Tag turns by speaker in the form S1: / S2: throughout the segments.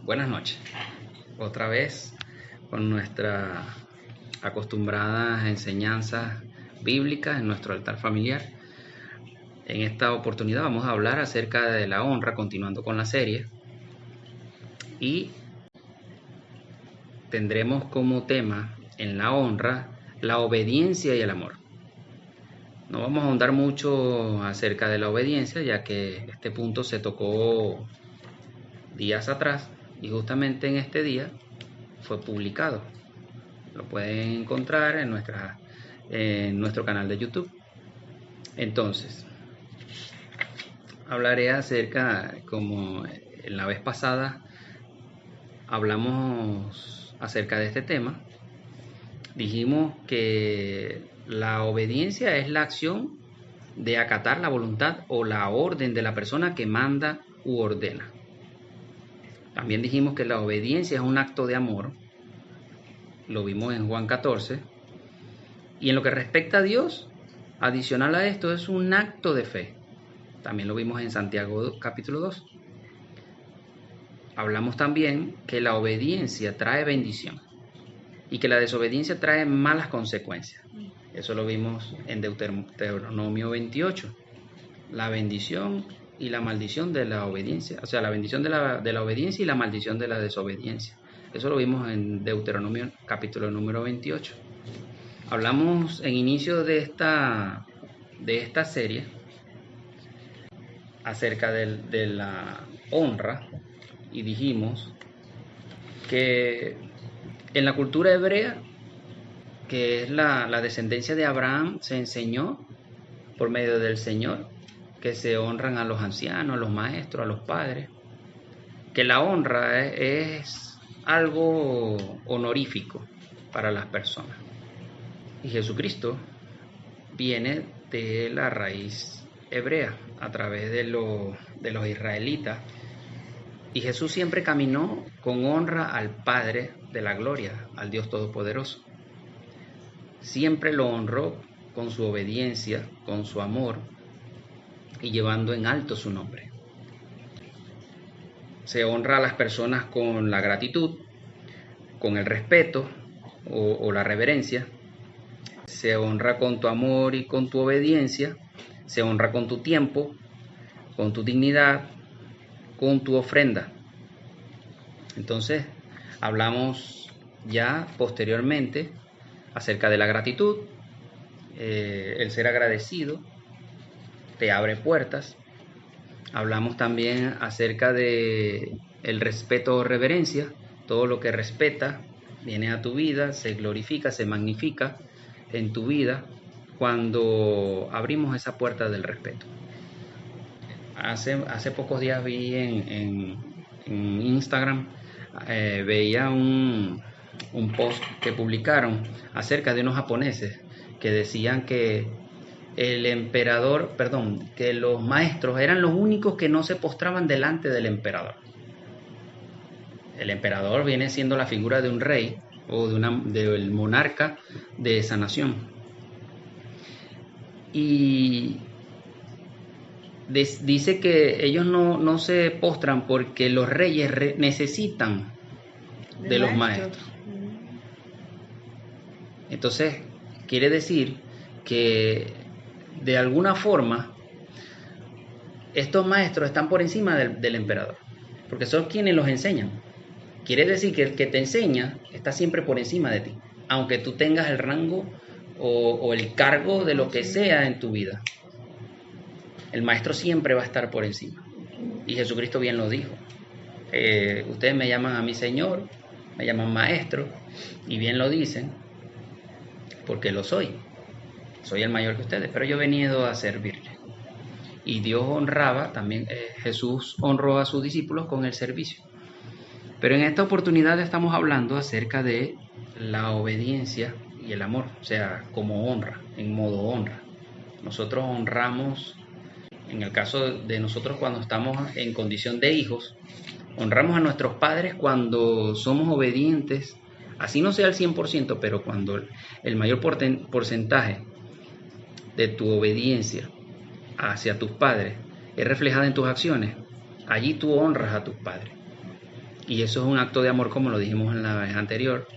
S1: Buenas noches. Otra vez con nuestras acostumbradas enseñanzas bíblicas en nuestro altar familiar. En esta oportunidad vamos a hablar acerca de la honra, continuando con la serie. Y tendremos como tema en la honra la obediencia y el amor. No vamos a ahondar mucho acerca de la obediencia, ya que este punto se tocó días atrás y justamente en este día fue publicado. Lo pueden encontrar en nuestro canal de YouTube. Entonces, hablaré acerca, como en la vez pasada hablamos acerca de este tema. Dijimos que la obediencia es la acción de acatar la voluntad o la orden de la persona que manda u ordena. También dijimos que la obediencia es un acto de amor. Lo vimos en Juan 14. Y en lo que respecta a Dios, adicional a esto, es un acto de fe. También lo vimos en Santiago capítulo 2. Hablamos también que la obediencia trae bendición y que la desobediencia trae malas consecuencias. Eso lo vimos en Deuteronomio 28. La bendición y la maldición de la obediencia. O sea, la bendición de la obediencia y la maldición de la desobediencia. Eso lo vimos en Deuteronomio capítulo número 28. Hablamos en inicio de esta serie acerca de la honra y dijimos que en la cultura hebrea, que es la descendencia de Abraham, se enseñó por medio del Señor que se honran a los ancianos, a los maestros, a los padres, que la honra es algo honorífico para las personas. Y Jesucristo viene de la raíz hebrea a través de los israelitas. Y Jesús siempre caminó con honra al Padre de la gloria, al Dios Todopoderoso. Siempre lo honró con su obediencia, con su amor y llevando en alto su nombre. Se honra a las personas con la gratitud, con el respeto o la reverencia. Se honra con tu amor y con tu obediencia. Se honra con tu tiempo, con tu dignidad, con tu ofrenda. Entonces, hablamos ya posteriormente acerca de la gratitud. El ser agradecido te abre puertas. Hablamos también acerca de el respeto o reverencia. Todo lo que respeta viene a tu vida, se glorifica, se magnifica en tu vida cuando abrimos esa puerta del respeto. Hace pocos días vi en Instagram, veía un post que publicaron acerca de unos japoneses que decían que que los maestros eran los únicos que no se postraban delante del emperador. El emperador viene siendo la figura de un rey o del monarca de esa nación. Y dice que ellos no se postran porque los reyes necesitan de los maestros. Entonces, quiere decir que de alguna forma estos maestros están por encima del emperador, porque son quienes los enseñan. Quiere decir que el que te enseña está siempre por encima de ti, aunque tú tengas el rango o el cargo de lo que sea en tu vida. El maestro siempre va a estar por encima. Y Jesucristo bien lo dijo. Ustedes me llaman a mí Señor, me llaman maestro, y bien lo dicen, porque lo soy. Soy el mayor que ustedes, pero yo he venido a servirle. Y Dios honraba, también Jesús honró a sus discípulos con el servicio. Pero en esta oportunidad estamos hablando acerca de la obediencia y el amor, o sea, como honra, en modo honra. Nosotros honramos, en el caso de nosotros cuando estamos en condición de hijos, honramos a nuestros padres cuando somos obedientes, así no sea el 100%, pero cuando el mayor porcentaje de tu obediencia hacia tus padres es reflejada en tus acciones, allí tú honras a tus padres. Y eso es un acto de amor, como lo dijimos en la vez anterior.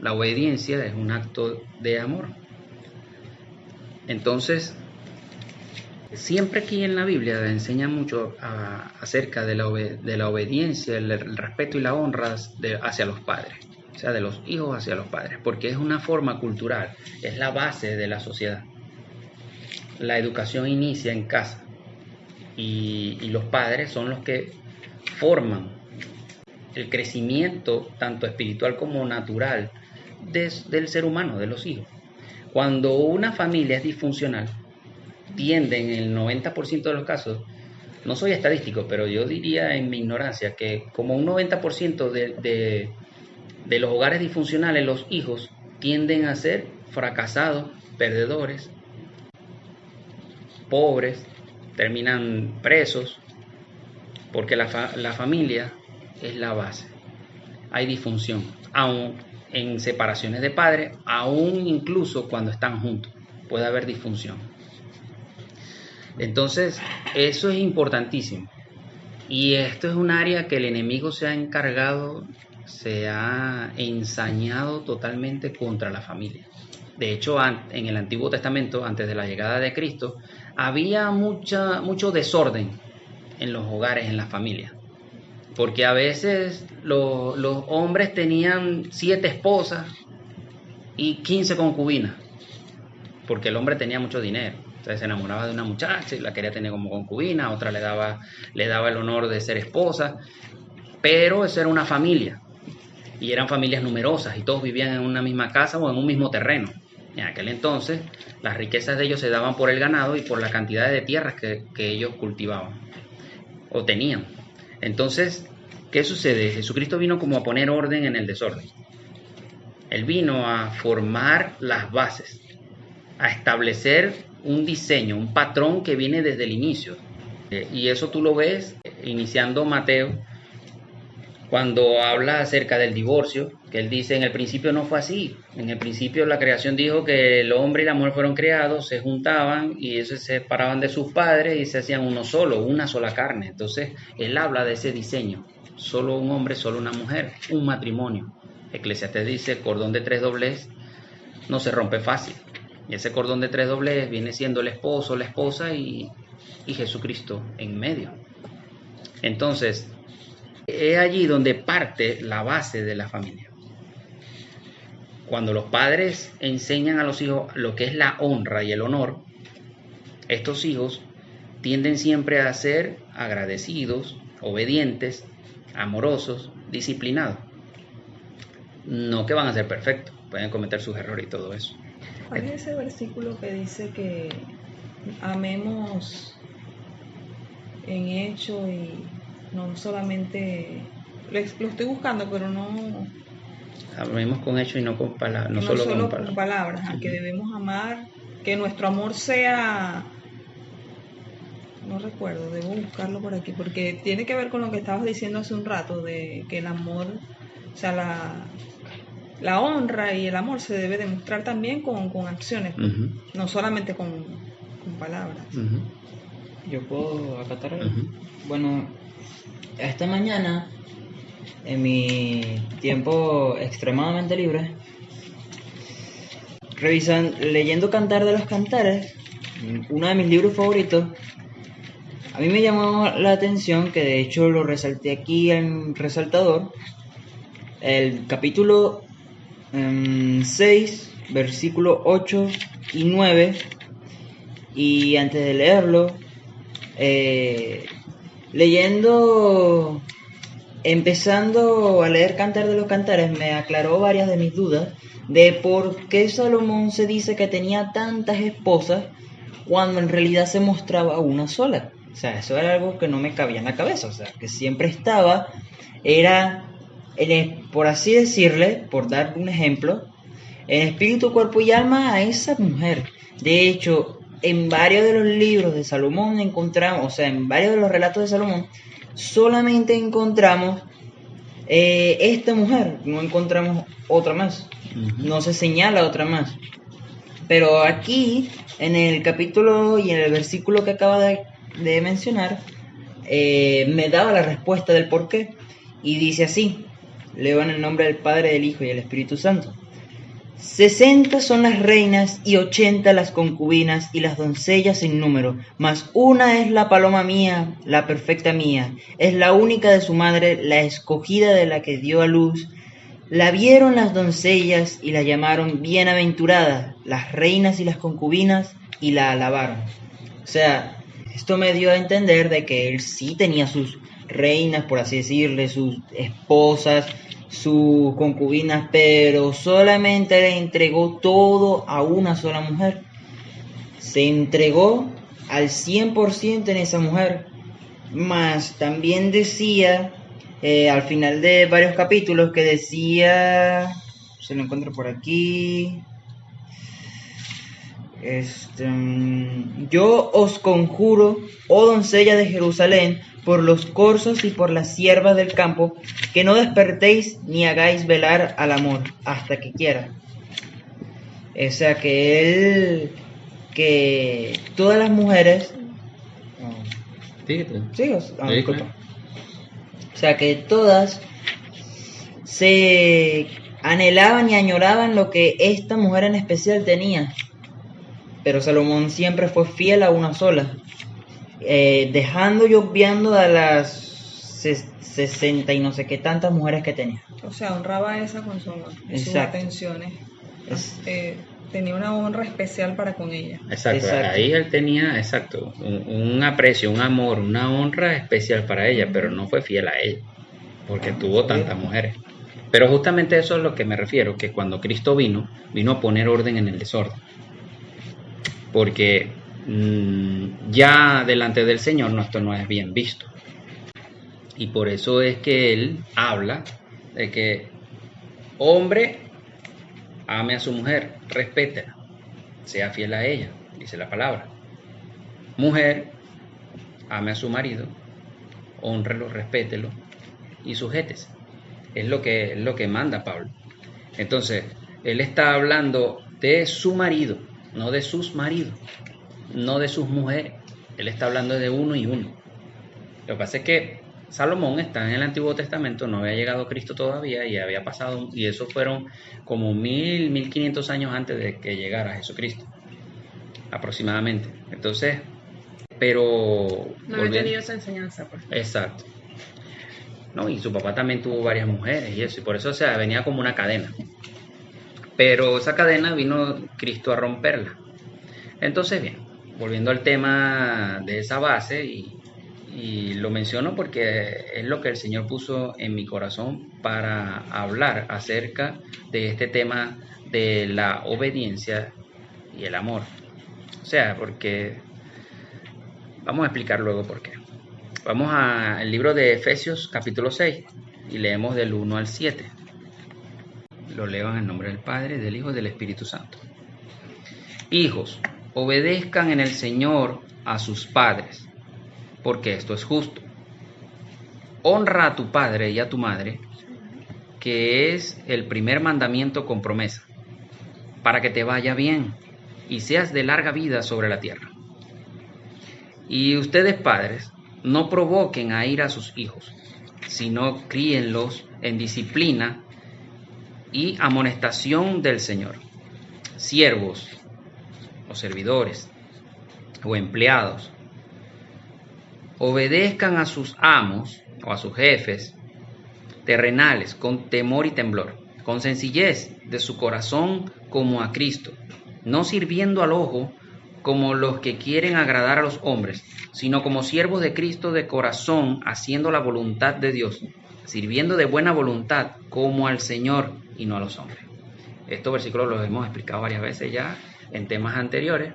S1: La obediencia es un acto de amor. Entonces, siempre aquí en la Biblia enseña mucho acerca de la obediencia, el respeto y la honra hacia los padres, o sea, de los hijos hacia los padres, porque es una forma cultural, es la base de la sociedad. La educación inicia en casa y los padres son los que forman el crecimiento tanto espiritual como natural del ser humano, de los hijos. Cuando una familia es disfuncional, tienden en el 90% de los casos, no soy estadístico, pero yo diría en mi ignorancia que como un 90% de los hogares disfuncionales, los hijos tienden a ser fracasados, perdedores, pobres, terminan presos, porque la familia es la base. Hay disfunción, aún en separaciones de padres, aún incluso cuando están juntos, puede haber disfunción. Entonces, eso es importantísimo. Y esto es un área que el enemigo se ha encargado, se ha ensañado totalmente contra la familia. De hecho, en el Antiguo Testamento, antes de la llegada de Cristo, había mucho desorden en los hogares, en las familias. Porque a veces los hombres tenían 7 esposas y 15 concubinas, porque el hombre tenía mucho dinero. Entonces se enamoraba de una muchacha y la quería tener como concubina, otra le daba el honor de ser esposa, pero eso era una familia, y eran familias numerosas, y todos vivían en una misma casa o en un mismo terreno. En aquel entonces, las riquezas de ellos se daban por el ganado y por la cantidad de tierras que ellos cultivaban o tenían. Entonces, ¿qué sucede? Jesucristo vino como a poner orden en el desorden. Él vino a formar las bases, a establecer un diseño, un patrón que viene desde el inicio. Y eso tú lo ves iniciando Mateo, cuando habla acerca del divorcio, que él dice, en el principio no fue así. En el principio la creación dijo que el hombre y la mujer fueron creados, se juntaban y ellos se separaban de sus padres y se hacían uno solo, una sola carne. Entonces, él habla de ese diseño. Solo un hombre, solo una mujer, un matrimonio. Eclesiastés dice, el cordón de 3 doblez no se rompe fácil. Y ese cordón de 3 doblez viene siendo el esposo, la esposa y Jesucristo en medio. Entonces, es allí donde parte la base de la familia. Cuando los padres enseñan a los hijos lo que es la honra y el honor, estos hijos tienden siempre a ser agradecidos, obedientes, amorosos, disciplinados. No que van a ser perfectos, pueden cometer sus errores y todo eso.
S2: Hay ese versículo que dice que amemos en hecho y no solamente, lo estoy buscando, pero no...
S1: Amemos con hecho y no con palabras, no
S2: solo
S1: con
S2: con palabras, que debemos amar, que nuestro amor sea... No recuerdo, debo buscarlo por aquí, porque tiene que ver con lo que estabas diciendo hace un rato, de que el amor, o sea, la honra y el amor se debe demostrar también con acciones, no solamente con palabras.
S3: Yo puedo acatar algo. Bueno, esta mañana, en mi tiempo extremadamente libre, leyendo Cantar de los Cantares, uno de mis libros favoritos, a mí me llamó la atención, que de hecho lo resalté aquí en resaltador, el capítulo 6, versículo 8 y 9, y antes de leerlo, empezando a leer Cantar de los Cantares, me aclaró varias de mis dudas de por qué Salomón se dice que tenía tantas esposas cuando en realidad se mostraba una sola. O sea, eso era algo que no me cabía en la cabeza. O sea, que siempre por así decirle, por dar un ejemplo, en espíritu, cuerpo y alma a esa mujer. De hecho, en varios de los libros de Salomón en varios de los relatos de Salomón, solamente encontramos esta mujer, no encontramos otra más, no se señala otra más. Pero aquí, en el capítulo y en el versículo que acaba de mencionar, me daba la respuesta del por qué. Y dice así, leo en el nombre del Padre, del Hijo y del Espíritu Santo. 60 son las reinas y 80 las concubinas y las doncellas sin número, mas una es la paloma mía, la perfecta mía, es la única de su madre, la escogida de la que dio a luz. La vieron las doncellas y la llamaron bienaventurada, las reinas y las concubinas, y la alabaron. O sea, esto me dio a entender de que él sí tenía sus reinas, por así decirle, sus esposas, sus concubinas, pero solamente le entregó todo a una sola mujer. Se entregó al 100% en esa mujer. Más también decía, al final de varios capítulos, que decía, se lo encuentro por aquí, yo os conjuro, oh doncella de Jerusalén, por los corzos y por las siervas del campo, que no despertéis ni hagáis velar al amor hasta que quiera. O sea que todas las mujeres, disculpa. O sea que todas se anhelaban y añoraban lo que esta mujer en especial tenía. Pero Salomón siempre fue fiel a una sola, dejando y obviando a las 60 y no sé qué tantas mujeres que tenía.
S2: O sea, honraba a esa con su amor y sus
S3: Exacto.
S2: atenciones. Tenía una honra especial para con ella.
S1: Exacto. Ahí él tenía, un aprecio, un amor, una honra especial para ella, pero no fue fiel a ella, porque tuvo tantas mujeres. Pero justamente eso es lo que me refiero, que cuando Cristo vino a poner orden en el desorden. Porque ya delante del Señor esto no es bien visto. Y por eso es que Él habla de que hombre ame a su mujer, respétela, sea fiel a ella, dice la palabra. Mujer, ame a su marido, hónrelo, respételo y sujétese. Es lo que manda Pablo. Entonces, él está hablando de su marido, no de sus maridos, no de sus mujeres. Él está hablando de uno y uno. Lo que pasa es que Salomón está en el Antiguo Testamento, no había llegado Cristo todavía y había pasado, y eso fueron como 1500 años antes de que llegara Jesucristo, aproximadamente. Entonces, pero
S4: no había tenido esa enseñanza, pues.
S1: Exacto. No, y su papá también tuvo varias mujeres y eso, y por eso, o sea, venía como una cadena. Pero esa cadena vino Cristo a romperla. Entonces, bien, volviendo al tema de esa base, y lo menciono porque es lo que el Señor puso en mi corazón para hablar acerca de este tema de la obediencia y el amor. O sea, porque vamos a explicar luego por qué. Vamos al libro de Efesios capítulo 6 y leemos del 1 al 7. Lo leo en el nombre del Padre, del Hijo y del Espíritu Santo. Hijos, obedezcan en el Señor a sus padres, porque esto es justo. Honra a tu padre y a tu madre, que es el primer mandamiento con promesa, para que te vaya bien y seas de larga vida sobre la tierra. Y ustedes, padres, no provoquen a ira a sus hijos, sino críenlos en disciplina y amonestación del Señor. Siervos o servidores o empleados, obedezcan a sus amos o a sus jefes terrenales con temor y temblor, con sencillez de su corazón como a Cristo, no sirviendo al ojo como los que quieren agradar a los hombres, sino como siervos de Cristo de corazón, haciendo la voluntad de Dios, sirviendo de buena voluntad como al Señor y no a los hombres. Estos versículos los hemos explicado varias veces ya en temas anteriores,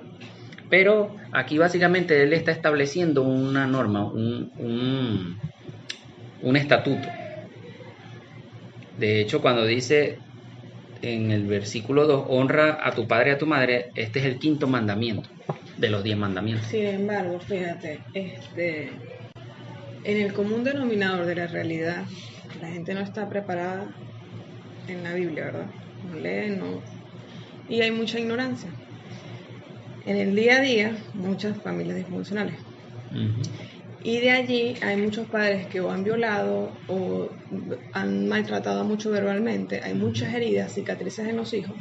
S1: pero aquí básicamente él está estableciendo una norma, un estatuto. De hecho, cuando dice en el versículo 2, honra a tu padre y a tu madre, este es el quinto mandamiento de los 10 mandamientos.
S4: Sin embargo, fíjate, en el común denominador de la realidad, la gente no está preparada en la Biblia, ¿verdad? No leen, no. Y hay mucha ignorancia. En el día a día, muchas familias disfuncionales. Y de allí hay muchos padres que o han violado o han maltratado mucho verbalmente. Hay muchas heridas, cicatrices en los hijos.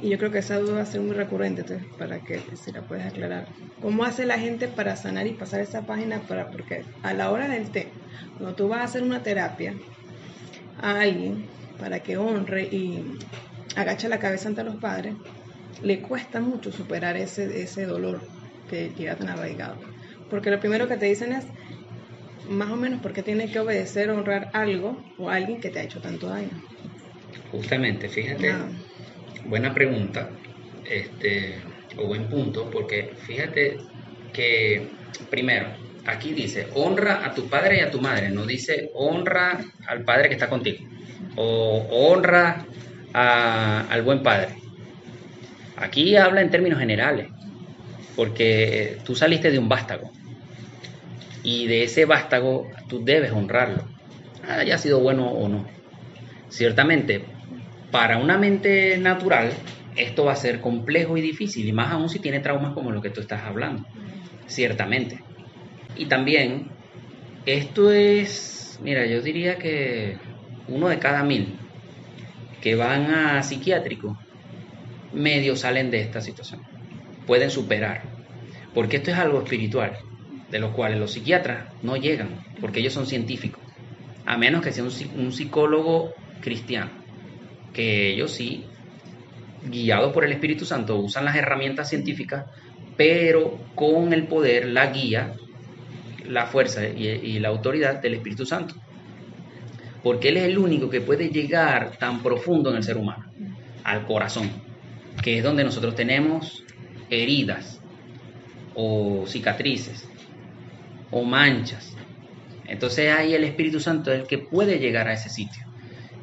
S4: Y yo creo que esa duda va a ser muy recurrente, entonces, para que si la puedes aclarar. ¿Cómo hace la gente para sanar y pasar esa página? Porque a la hora del té, cuando tú vas a hacer una terapia a alguien para que honre y agache la cabeza ante los padres, le cuesta mucho superar ese dolor que llega tan arraigado. Porque lo primero que te dicen es, más o menos, ¿por qué tienes que obedecer o honrar algo o a alguien que te ha hecho tanto daño?
S1: Justamente, fíjate, buena pregunta, o buen punto, porque fíjate que, primero, aquí dice, honra a tu padre y a tu madre, no dice honra al padre que está contigo, o honra al buen padre. Aquí habla en términos generales, porque tú saliste de un vástago, y de ese vástago tú debes honrarlo, haya sido bueno o no. Ciertamente, para una mente natural, esto va a ser complejo y difícil, y más aún si tiene traumas como lo que tú estás hablando, ciertamente. Y también, esto es, mira, yo diría que 1 de cada 1000 que van a psiquiátrico, medio salen de esta situación, pueden superar, porque esto es algo espiritual, de lo cual los psiquiatras no llegan, porque ellos son científicos, a menos que sea un psicólogo cristiano, que ellos sí, guiados por el Espíritu Santo, usan las herramientas científicas, pero con el poder, la guía, la fuerza y la autoridad del Espíritu Santo, porque Él es el único que puede llegar tan profundo en el ser humano, al corazón, que es donde nosotros tenemos heridas o cicatrices o manchas. Entonces ahí el Espíritu Santo es el que puede llegar a ese sitio.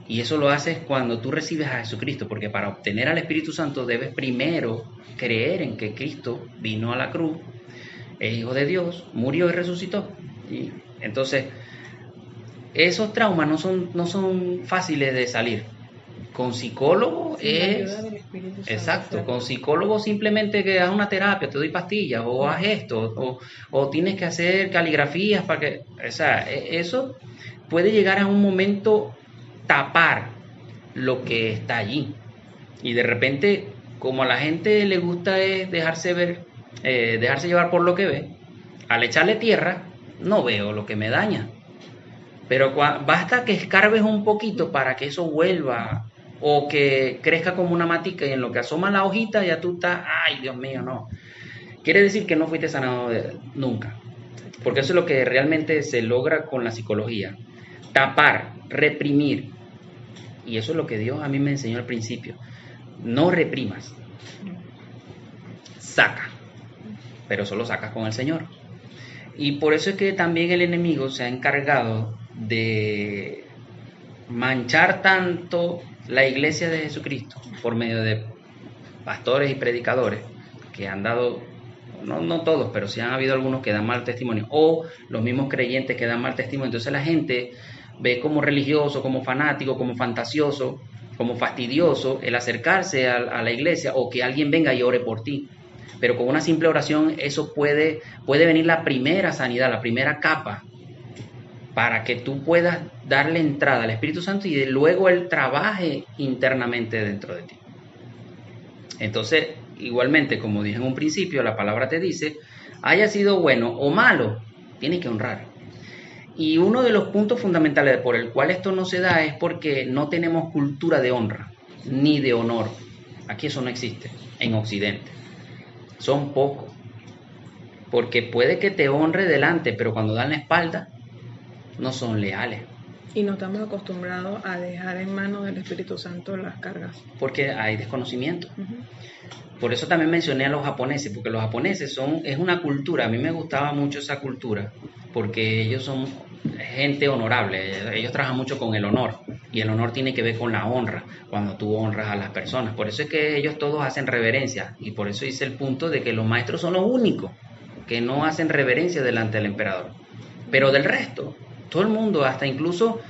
S1: Y eso lo haces cuando tú recibes a Jesucristo, porque para obtener al Espíritu Santo debes primero creer en que Cristo vino a la cruz, es Hijo de Dios, murió y resucitó. Y entonces, esos traumas no son fáciles de salir. Con psicólogo exacto, con psicólogo simplemente que haz una terapia, te doy pastillas, o haz esto, o tienes que hacer caligrafías para que, o sea, eso puede llegar a un momento tapar lo que está allí. Y de repente, como a la gente le gusta es dejarse ver, dejarse llevar por lo que ve, al echarle tierra, no veo lo que me daña. Pero basta que escarbes un poquito para que eso vuelva, o que crezca como una matica, y en lo que asoma la hojita ya tú estás, ay Dios mío, no. Quiere decir que no fuiste sanado nunca, porque eso es lo que realmente se logra con la psicología: tapar, reprimir. Y eso es lo que Dios a mí me enseñó al principio: no reprimas, saca, pero solo sacas con el Señor. Y por eso es que también el enemigo se ha encargado de manchar tanto la iglesia de Jesucristo por medio de pastores y predicadores que han dado, no todos, pero sí han habido algunos que dan mal testimonio, o los mismos creyentes que dan mal testimonio. Entonces la gente ve como religioso, como fanático, como fantasioso, como fastidioso el acercarse a la iglesia, o que alguien venga y ore por ti. Pero con una simple oración eso puede venir la primera sanidad, la primera capa, para que tú puedas darle entrada al Espíritu Santo y luego Él trabaje internamente dentro de ti. Entonces, igualmente, como dije en un principio, la palabra te dice, haya sido bueno o malo, tienes que honrar. Y uno de los puntos fundamentales por el cual esto no se da es porque no tenemos cultura de honra, ni de honor. Aquí eso no existe, en Occidente. Son pocos. Porque puede que te honre delante, pero cuando dan la espalda, no son leales.
S4: Y no estamos acostumbrados a dejar en manos del Espíritu Santo las cargas.
S1: Porque hay desconocimiento. Por eso también mencioné a los japoneses, porque los japoneses es una cultura, a mí me gustaba mucho esa cultura, porque ellos son gente honorable, ellos trabajan mucho con el honor, y el honor tiene que ver con la honra, cuando tú honras a las personas. Por eso es que ellos todos hacen reverencia, y por eso hice el punto de que los maestros son los únicos que no hacen reverencia delante del emperador. Pero del resto, todo el mundo, hasta incluso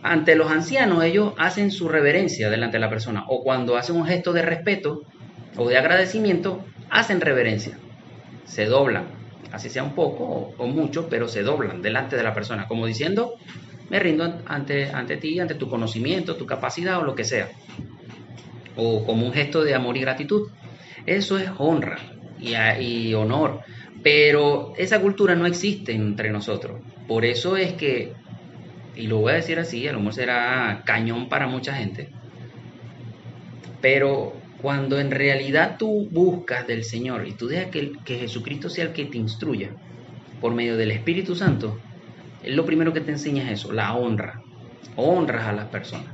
S1: ante los ancianos, ellos hacen su reverencia delante de la persona, o cuando hacen un gesto de respeto o de agradecimiento, hacen reverencia, se doblan, así sea un poco o mucho, pero se doblan delante de la persona, como diciendo, me rindo ante ti, ante tu conocimiento, tu capacidad o lo que sea, o como un gesto de amor y gratitud. Eso es honra y honor, pero esa cultura no existe entre nosotros. Por eso es que, y lo voy a decir así, a lo mejor será cañón para mucha gente, pero cuando en realidad tú buscas del Señor y tú dejas que Jesucristo sea el que te instruya por medio del Espíritu Santo, Él lo primero que te enseña es eso, la honra. Honras a las personas.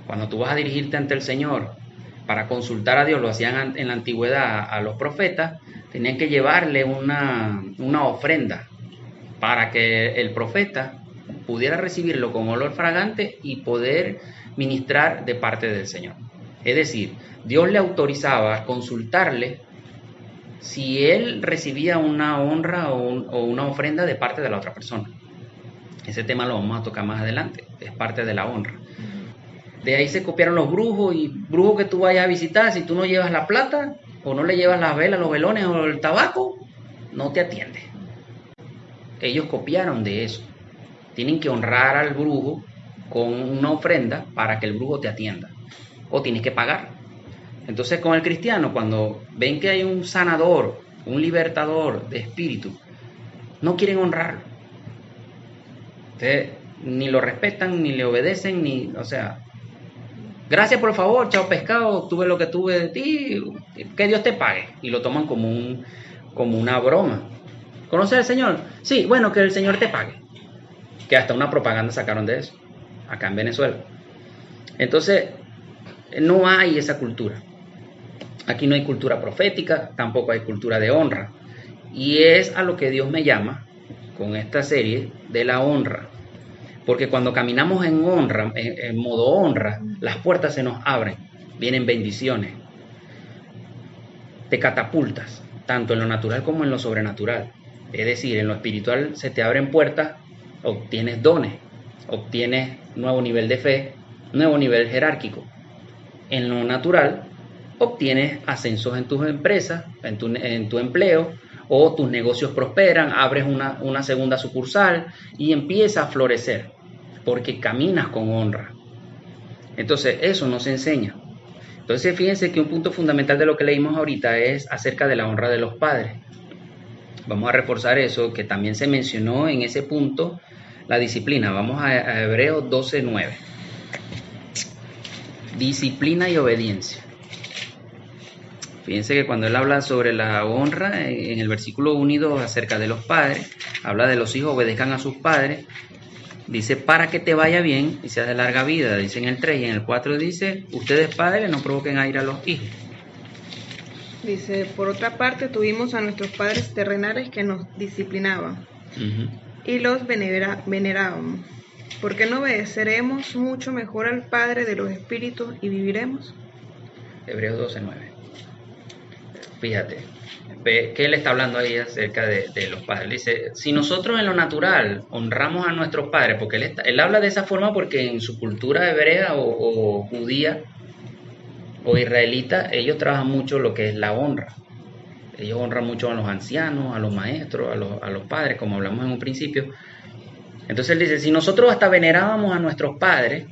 S1: Cuando tú vas a dirigirte ante el Señor para consultar a Dios, lo hacían en la antigüedad a los profetas, tenían que llevarle una ofrenda para que el profeta pudiera recibirlo con olor fragante y poder ministrar de parte del Señor. Es decir, Dios le autorizaba consultarle si él recibía una honra o una ofrenda de parte de la otra persona. Ese tema lo vamos a tocar más adelante, es parte de la honra. De ahí se copiaron los brujos, y brujos que tú vayas a visitar, si tú no llevas la plata o no le llevas las velas, los velones o el tabaco, no te atiende. Ellos copiaron de eso. Tienen que honrar al brujo con una ofrenda para que el brujo te atienda, o tienes que pagar. Entonces, con el cristiano, cuando ven que hay un sanador, un libertador de espíritu, no quieren honrarlo. Entonces, ni lo respetan, ni le obedecen, o sea, gracias por el favor, chao pescado, tuve lo que tuve de ti, que Dios te pague. Y lo toman como una broma. ¿Conoces al Señor? Sí, bueno, que el Señor te pague. Que hasta una propaganda sacaron de eso, acá en Venezuela. Entonces, no hay esa cultura. Aquí no hay cultura profética, tampoco hay cultura de honra. Y es a lo que Dios me llama con esta serie de la honra. Porque cuando caminamos en honra, en modo honra, las puertas se nos abren, vienen bendiciones. Te catapultas, tanto en lo natural como en lo sobrenatural. Es decir, en lo espiritual se te abren puertas, obtienes dones, obtienes nuevo nivel de fe, nuevo nivel jerárquico. En lo natural, obtienes ascensos en tus empresas, en tu empleo, o tus negocios prosperan, abres una segunda sucursal y empieza a florecer, porque caminas con honra. Entonces, eso nos enseña. Entonces, fíjense que un punto fundamental de lo que leímos ahorita es acerca de la honra de los padres. Vamos a reforzar eso, que también se mencionó en ese punto, la disciplina. Vamos a Hebreos 12:9. Disciplina y obediencia. Fíjense que cuando él habla sobre la honra, en el versículo 1 y 2 acerca de los padres, habla de los hijos obedezcan a sus padres, dice para que te vaya bien y seas de larga vida, dice en el 3, y en el 4 dice, ustedes padres no provoquen a ira a los hijos.
S4: Dice, por otra parte tuvimos a nuestros padres terrenales que nos disciplinaban y los venerábamos. ¿Por qué no obedeceremos mucho mejor al Padre de los espíritus y viviremos?
S1: Hebreos 12:9. Fíjate, que él está hablando ahí acerca de los padres. Dice, si nosotros en lo natural honramos a nuestros padres, porque él habla de esa forma porque en su cultura hebrea o judía o israelita, ellos trabajan mucho lo que es la honra. Ellos honran mucho a los ancianos, a los maestros, a los padres, como hablamos en un principio. Entonces él dice, si nosotros hasta venerábamos a nuestros padres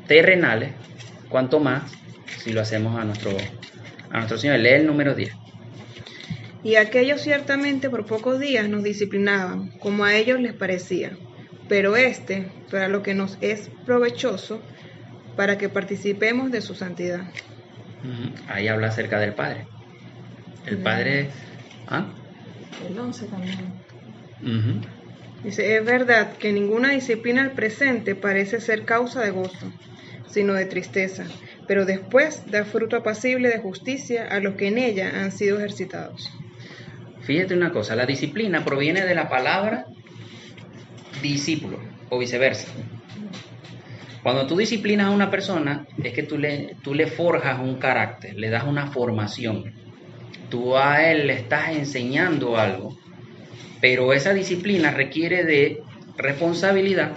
S1: terrenales, ¿cuánto más si lo hacemos a nuestro Señor? Lee el número 10.
S4: Y aquellos ciertamente por pocos días nos disciplinaban, como a ellos les parecía, pero para lo que nos es provechoso, para que participemos de su santidad.
S1: Ahí habla acerca del Padre. El Padre... ¿Ah?
S2: El 11 también.
S4: Dice, es verdad que ninguna disciplina al presente parece ser causa de gozo, sino de tristeza, pero después da fruto apacible de justicia a los que en ella han sido ejercitados.
S1: Fíjate una cosa, la disciplina proviene de la palabra discípulo, o viceversa. Cuando tú disciplinas a una persona, es que tú le forjas un carácter, le das una formación. Tú a él le estás enseñando algo, pero esa disciplina requiere de responsabilidad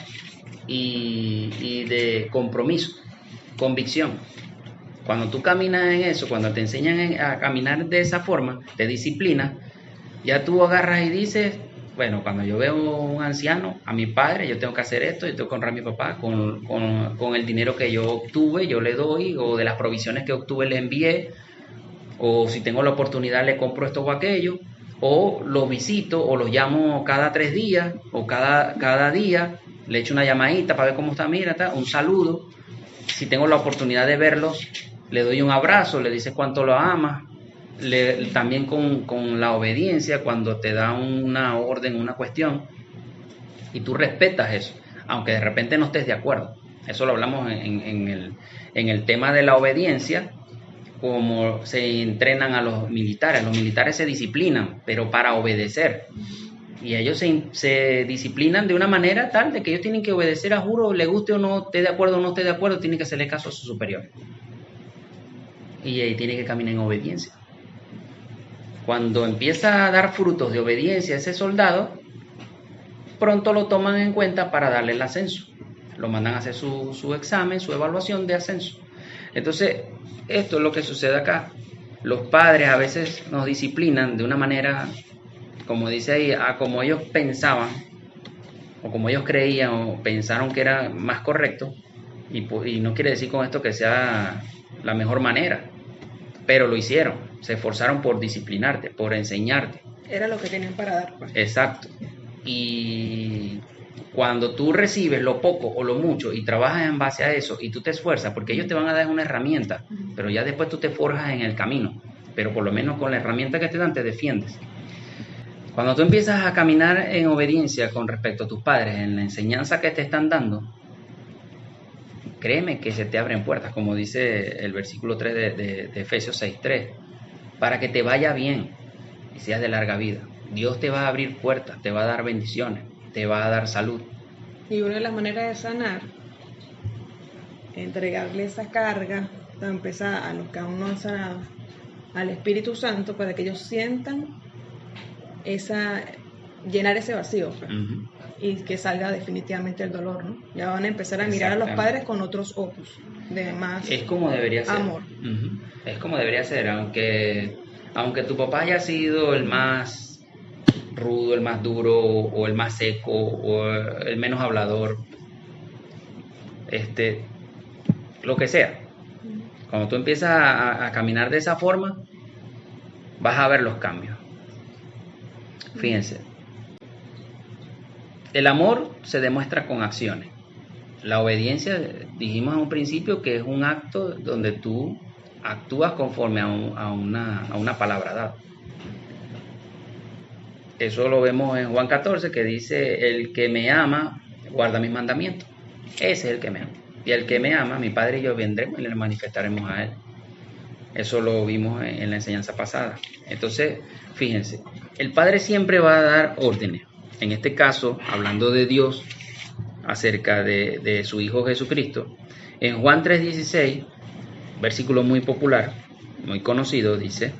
S1: y de compromiso, convicción. Cuando tú caminas en eso, cuando te enseñan a caminar de esa forma, te disciplinas, Ya tú agarras y dices, bueno, cuando yo veo un anciano, a mi padre, yo tengo que hacer esto, yo tengo que honrar a mi papá con el dinero que yo obtuve, yo le doy, o de las provisiones que obtuve le envié, o si tengo la oportunidad le compro esto o aquello, o lo visito, o los llamo cada 3 días, o cada día, le echo una llamadita para ver cómo está, mira, un saludo. Si tengo la oportunidad de verlos, le doy un abrazo, le dices cuánto lo amas. También con la obediencia, cuando te da una orden, una cuestión, y tú respetas eso, aunque de repente no estés de acuerdo. Eso lo hablamos en el tema de la obediencia, como se entrenan a los militares. Los militares se disciplinan, pero para obedecer. Y ellos se disciplinan de una manera tal de que ellos tienen que obedecer a juro, le guste o no, esté de acuerdo o no esté de acuerdo, tienen que hacerle caso a su superior. Y ahí tienen que caminar en obediencia. Cuando empieza a dar frutos de obediencia a ese soldado, pronto lo toman en cuenta para darle el ascenso. Lo mandan a hacer su examen, su evaluación de ascenso. Entonces, esto es lo que sucede acá. Los padres a veces nos disciplinan de una manera, como dice ahí, a como ellos pensaban, o como ellos creían, o pensaron que era más correcto, y no quiere decir con esto que sea la mejor manera, pero lo hicieron, se esforzaron por disciplinarte, por enseñarte.
S4: Era lo que tenían para dar, pues.
S1: Exacto. Y cuando tú recibes lo poco o lo mucho y trabajas en base a eso y tú te esfuerzas, porque ellos te van a dar una herramienta, pero ya después tú te forjas en el camino, pero por lo menos con la herramienta que te dan te defiendes. Cuando tú empiezas a caminar en obediencia con respecto a tus padres, en la enseñanza que te están dando, créeme que se te abren puertas, como dice el versículo 3 de Efesios 6:3, para que te vaya bien y seas de larga vida. Dios te va a abrir puertas, te va a dar bendiciones, te va a dar salud.
S4: Y una de las maneras de sanar, entregarle esa carga, para empezar a los que aún no han sanado, al Espíritu Santo, para que ellos sientan llenar ese vacío, pues.
S1: Uh-huh.
S4: Y que salga definitivamente el dolor, ¿no? Ya van a empezar a mirar a los padres con otros ojos, de más
S1: es como debería ser.
S4: Amor.
S1: Uh-huh. Es como debería ser, aunque tu papá haya sido el más rudo, el más duro, o el más seco, o el menos hablador, lo que sea. Cuando tú empiezas a caminar de esa forma, vas a ver los cambios. Fíjense, el amor se demuestra con acciones. La obediencia, dijimos en un principio que es un acto donde tú actúas conforme a una palabra dada. Eso lo vemos en Juan 14, que dice: el que me ama guarda mis mandamientos. Ese es el que me ama. Y el que me ama, mi Padre y yo vendremos y le manifestaremos a él. Eso lo vimos en la enseñanza pasada. Entonces, fíjense, el Padre siempre va a dar órdenes. En este caso, hablando de Dios, acerca de su Hijo Jesucristo, en Juan 3:16, versículo muy popular, muy conocido, dice,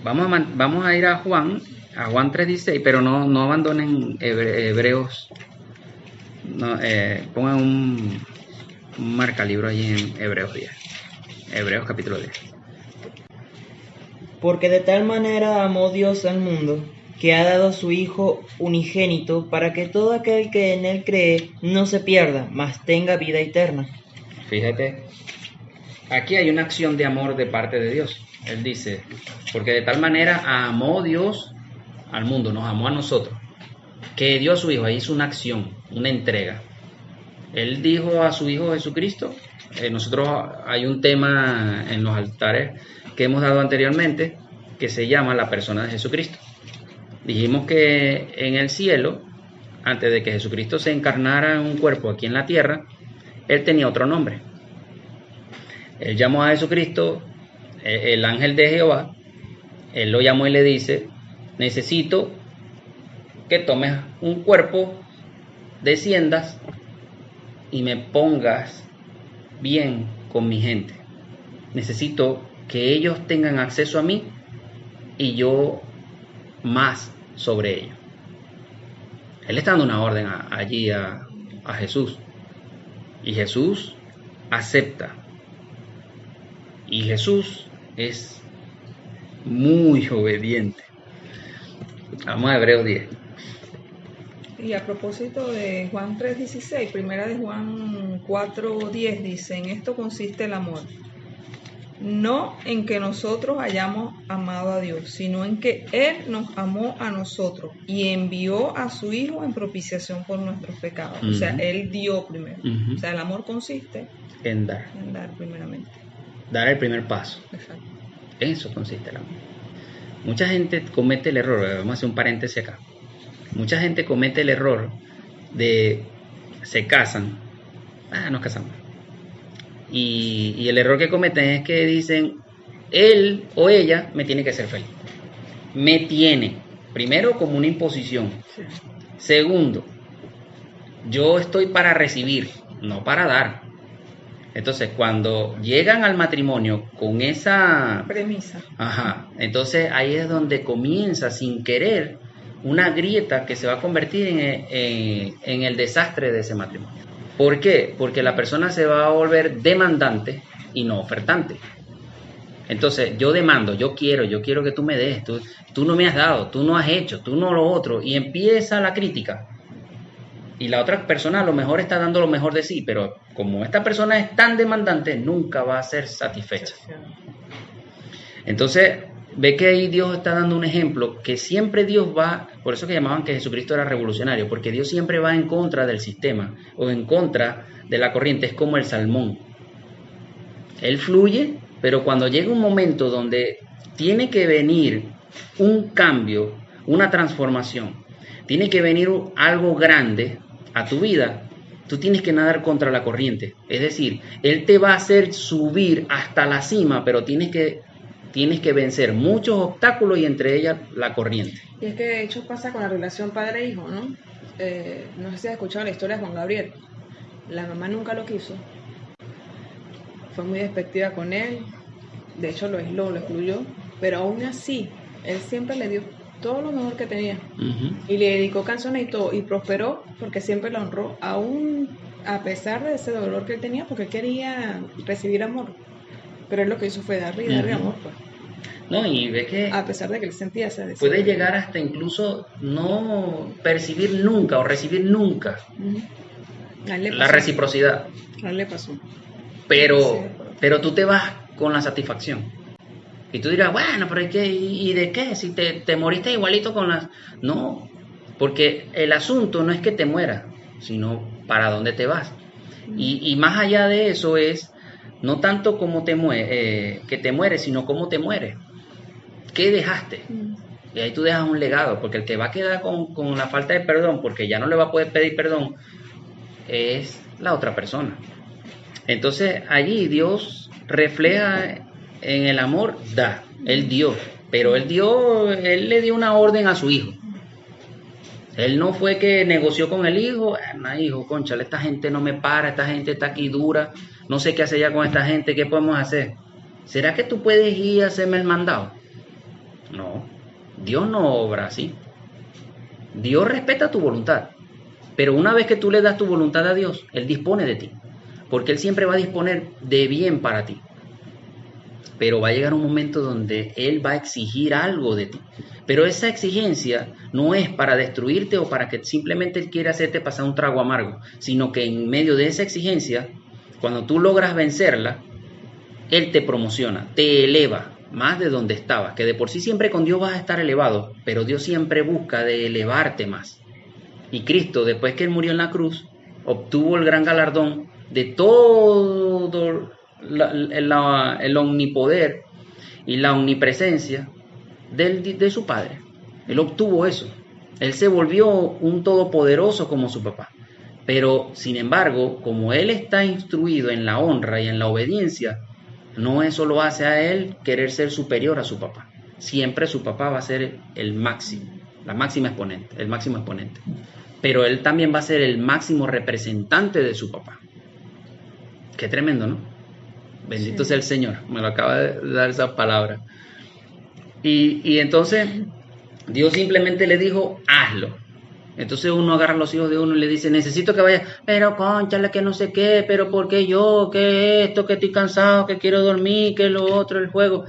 S1: vamos a ir a Juan 3:16, pero no abandonen Hebreos, pongan un marcalibro allí en Hebreos 10, Hebreos capítulo 10.
S3: Porque de tal manera amó Dios al mundo, que ha dado a su Hijo unigénito, para que todo aquel que en él cree no se pierda, mas tenga vida eterna.
S1: Fíjate, aquí hay una acción de amor de parte de Dios. Él dice, porque de tal manera amó Dios al mundo, nos amó a nosotros, que dio a su Hijo. Ahí hizo una acción, una entrega. Él dijo a su Hijo Jesucristo. Nosotros hay un tema en los altares que hemos dado anteriormente que se llama la persona de Jesucristo. Dijimos que en el cielo, antes de que Jesucristo se encarnara en un cuerpo aquí en la tierra, él tenía otro nombre. Él llamó a Jesucristo el ángel de Jehová. Él lo llamó y le dice: necesito que tomes un cuerpo, desciendas y me pongas bien con mi gente. Necesito que ellos tengan acceso a mí y yo más sobre ellos. Él está dando una orden allí a Jesús, y Jesús acepta. Y Jesús es muy obediente. Vamos a Hebreos 10.
S2: Y a propósito de Juan 3:16, primera de Juan 4:10 dice, en esto consiste el amor. No en que nosotros hayamos amado a Dios, sino en que Él nos amó a nosotros y envió a su Hijo en propiciación por nuestros pecados. O sea, Él dio primero. O sea, el amor consiste
S1: En dar.
S2: en dar primeramente.
S1: Dar el primer paso.
S2: Exacto.
S1: Eso consiste el amor. Mucha gente comete el error, vamos a hacer un paréntesis acá. Mucha gente comete el error de se casan, nos casamos. Y el error que cometen es que dicen, él o ella me tiene que ser feliz. Me tiene, primero como una imposición.
S2: Sí.
S1: Segundo, yo estoy para recibir, no para dar. Entonces, cuando llegan al matrimonio con esa
S2: Premisa.
S1: Entonces ahí es donde comienza sin querer una grieta que se va a convertir en el desastre de ese matrimonio. ¿Por qué? Porque la persona se va a volver demandante y no ofertante. Entonces yo demando, yo quiero que tú me des, tú no me has dado, tú no has hecho, tú no lo otro, y empieza la crítica. Y la otra persona a lo mejor está dando lo mejor de sí, pero como esta persona es tan demandante, nunca va a ser satisfecha. Entonces, ve que ahí Dios está dando un ejemplo, que siempre Dios va, por eso que llamaban que Jesucristo era revolucionario, porque Dios siempre va en contra del sistema, o en contra de la corriente, es como el salmón. Él fluye, pero cuando llega un momento donde tiene que venir un cambio, una transformación, tiene que venir algo grande a tu vida, tú tienes que nadar contra la corriente. Es decir, Él te va a hacer subir hasta la cima, pero tienes que vencer muchos obstáculos y entre ellas la corriente.
S4: Y es que de hecho pasa con la relación padre-hijo, ¿no? No sé si has escuchado la historia de Juan Gabriel. La mamá nunca lo quiso. Fue muy despectiva con él. De hecho lo aisló, lo excluyó. Pero aún así, él siempre le dio todo lo mejor que tenía. Y le dedicó canciones y todo. Y prosperó porque siempre la honró. Aún a pesar de ese dolor que él tenía, porque él quería recibir amor. Pero él lo que hizo fue darle amor, pues.
S1: No, y ve que
S4: a pesar de que él sentía ese deseo.
S1: Puede llegar hasta incluso no percibir nunca o recibir nunca la reciprocidad.
S4: A él le pasó.
S1: Pero tú te vas con la satisfacción. Y tú dirás, bueno, pero es que, ¿y de qué? Si te moriste igualito con las... No, porque el asunto no es que te mueras, sino para dónde te vas. Y más allá de eso es, no tanto como que te mueres, sino cómo te mueres. ¿Qué dejaste? Y ahí tú dejas un legado, porque el que va a quedar con la falta de perdón, porque ya no le va a poder pedir perdón, es la otra persona. Entonces allí Dios refleja en el amor, da, Él dio, pero Él le dio una orden a su hijo. Él no fue que negoció con el hijo, hijo, cónchale, esta gente no me para, esta gente está aquí dura, no sé qué hacer ya con esta gente, ¿qué podemos hacer? ¿Será que tú puedes ir a hacerme el mandado? No, Dios no obra así. Dios respeta tu voluntad, pero una vez que tú le das tu voluntad a Dios, Él dispone de ti, porque Él siempre va a disponer de bien para ti. Pero va a llegar un momento donde Él va a exigir algo de ti. Pero esa exigencia no es para destruirte o para que simplemente Él quiera hacerte pasar un trago amargo, sino que en medio de esa exigencia, cuando tú logras vencerla, Él te promociona, te eleva más de donde estabas, que de por sí siempre con Dios vas a estar elevado, pero Dios siempre busca de elevarte más. Y Cristo, después que Él murió en la cruz, obtuvo el gran galardón de todo el omnipoder y la omnipresencia de su Padre. Él obtuvo eso. Él se volvió un todopoderoso como su papá. Pero, sin embargo, como Él está instruido en la honra y en la obediencia, no eso lo hace a Él querer ser superior a su papá. Siempre su papá va a ser el máximo, el máximo exponente. Pero Él también va a ser el máximo representante de su papá. Qué tremendo, ¿no? Bendito sea el Señor, me lo acaba de dar esa palabra. Y entonces Dios simplemente le dijo, hazlo. Entonces uno agarra a los hijos de uno y le dice, necesito que vaya, pero cónchale, que no sé qué, pero ¿por qué yo? ¿Qué esto? Que estoy cansado, que quiero dormir, que lo otro, el juego.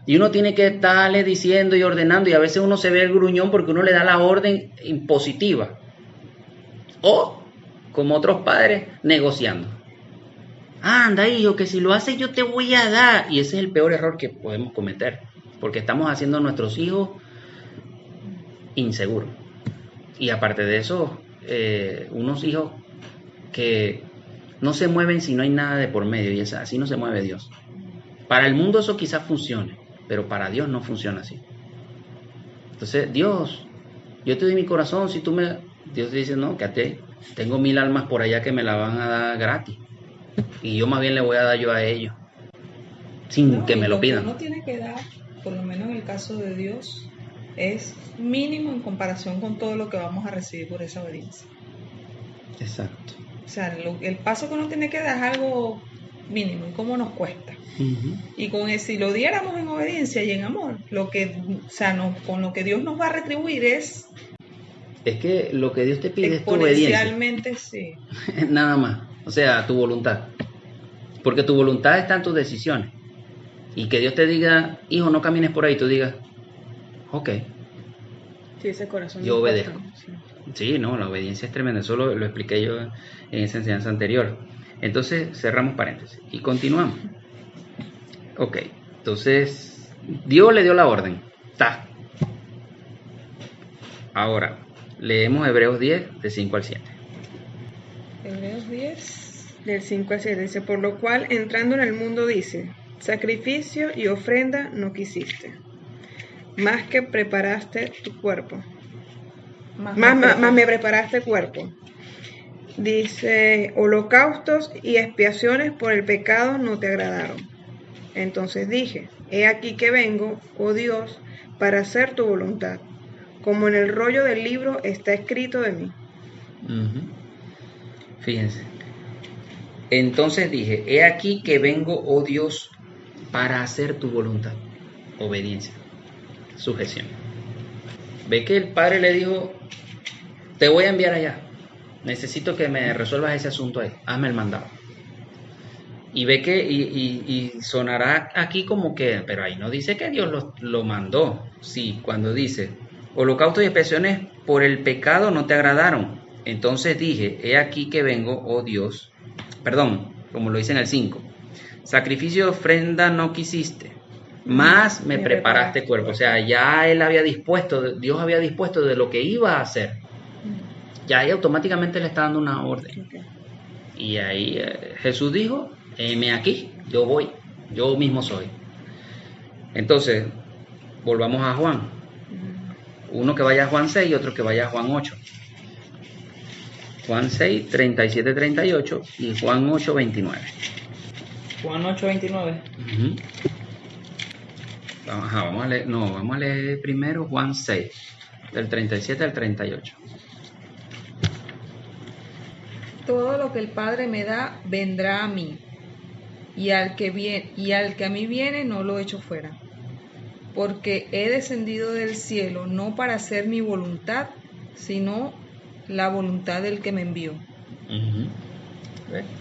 S1: Y uno tiene que estarle diciendo y ordenando, y a veces uno se ve el gruñón porque uno le da la orden impositiva. O, como otros padres, negociando. Anda, hijo, que si lo haces yo te voy a dar. Y ese es el peor error que podemos cometer, porque estamos haciendo a nuestros hijos inseguros. Y aparte de eso, unos hijos que no se mueven si no hay nada de por medio, y así no se mueve Dios. Para el mundo eso quizás funcione, pero para Dios no funciona así. Entonces, Dios, yo te doy mi corazón, si tú me... Dios te dice, no, quédate, tengo 1000 almas por allá que me la van a dar gratis, y yo más bien le voy a dar yo a ellos, sin que me lo pidan.
S2: Lo que uno tiene que dar, por lo menos en el caso de Dios, es mínimo en comparación con todo lo que vamos a recibir por esa obediencia.
S1: Exacto.
S2: O sea, el paso que uno tiene que dar es algo mínimo, y cómo nos cuesta.
S1: Uh-huh.
S2: Y con eso, si lo diéramos en obediencia y en amor, con lo que Dios nos va a retribuir es
S1: que lo que Dios te pide es tu obediencia.
S2: Exponencialmente, sí.
S1: Nada más. O sea, tu voluntad. Porque tu voluntad está en tus decisiones. Y que Dios te diga, hijo, no camines por ahí, tú digas, ok.
S4: Sí, ese corazón.
S1: Yo obedezco.
S4: Sí.
S1: Sí, no, la obediencia es tremenda. Eso lo expliqué yo en esa enseñanza anterior. Entonces, cerramos paréntesis y continuamos. Ok, entonces, Dios le dio la orden. Está. Ahora, leemos Hebreos 10, de 5 al 7.
S4: Hebreos 10, del 5 al 7, dice, por lo cual, entrando en el mundo, dice, sacrificio y ofrenda no quisiste, más que preparaste tu cuerpo. Más me preparaste cuerpo. Dice, holocaustos y expiaciones por el pecado no te agradaron. Entonces dije, he aquí que vengo, oh Dios, para hacer tu voluntad, como en el rollo del libro está escrito de mí.
S1: Uh-huh. Fíjense. Entonces dije, he aquí que vengo, oh Dios, para hacer tu voluntad. Obediencia, sujeción. Ve que el padre le dijo, te voy a enviar allá, necesito que me resuelvas ese asunto ahí, hazme el mandado. Y ve que, y sonará aquí como que, pero ahí no dice que Dios lo mandó. Sí, cuando dice, holocaustos y expiaciones por el pecado no te agradaron. Entonces dije, he aquí que vengo, oh Dios, perdón, como lo dice en el 5, sacrificio de ofrenda no quisiste, más me preparaste cuerpo. O sea, ya él había dispuesto, Dios había dispuesto de lo que iba a hacer. Ya ahí automáticamente le está dando una orden.
S4: Okay.
S1: Y ahí Jesús dijo, heme aquí, yo voy, yo mismo soy. Entonces, volvamos a Juan. Uno que vaya a Juan 6 y otro que vaya a Juan 8. Juan 6, 37, 38 y Juan 8, 29.
S3: Juan 8, 29.
S1: Uh-huh. Vamos a leer primero Juan 6, del 37 al 38.
S2: Todo lo que el Padre me da vendrá a mí, y al que a mí viene no lo echo fuera, porque he descendido del cielo no para hacer mi voluntad, sino la voluntad del que me envió.
S1: Uh-huh.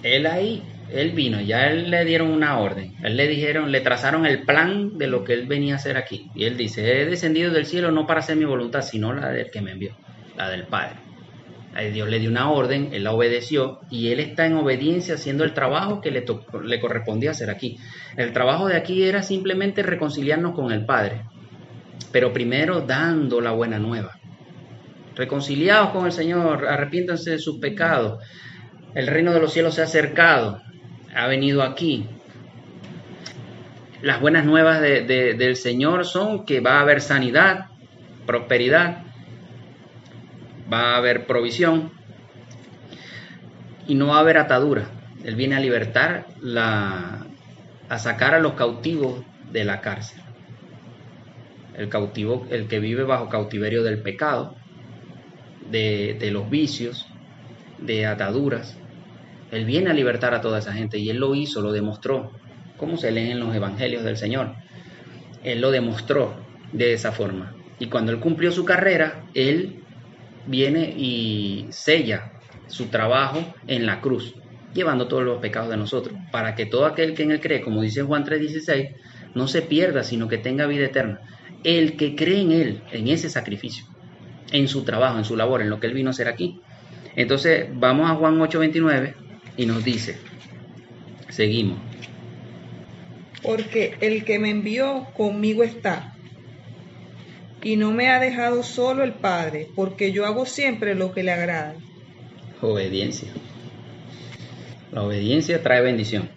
S1: Él vino, ya él le dieron una orden, le trazaron el plan de lo que él venía a hacer aquí, y él dice, he descendido del cielo no para hacer mi voluntad, sino la del que me envió, la del Padre. Dios le dio una orden, él la obedeció y él está en obediencia haciendo el trabajo que le correspondía hacer aquí. El trabajo de aquí era simplemente reconciliarnos con el Padre, pero primero dando la buena nueva. Reconciliados con el Señor, arrepiéntanse de sus pecados, el reino de los cielos se ha acercado, ha venido aquí. Las buenas nuevas del Señor son que va a haber sanidad, prosperidad, va a haber provisión y no va a haber atadura. Él viene a libertar, a sacar a los cautivos de la cárcel. El cautivo, el que vive bajo cautiverio del pecado, de los vicios, de ataduras. Él viene a libertar a toda esa gente y él lo hizo, lo demostró. ¿Cómo se lee en los evangelios del Señor? Él lo demostró de esa forma. Y cuando él cumplió su carrera, él viene y sella su trabajo en la cruz, llevando todos los pecados de nosotros, para que todo aquel que en él cree, como dice Juan 3:16, no se pierda, sino que tenga vida eterna. El que cree en Él, en ese sacrificio, en su trabajo, en su labor, en lo que Él vino a hacer aquí. Entonces, vamos a Juan 8:29 y nos dice, seguimos.
S2: Porque el que me envió conmigo está, y no me ha dejado solo el Padre, porque yo hago siempre lo que le agrada.
S1: Obediencia. La obediencia trae bendición.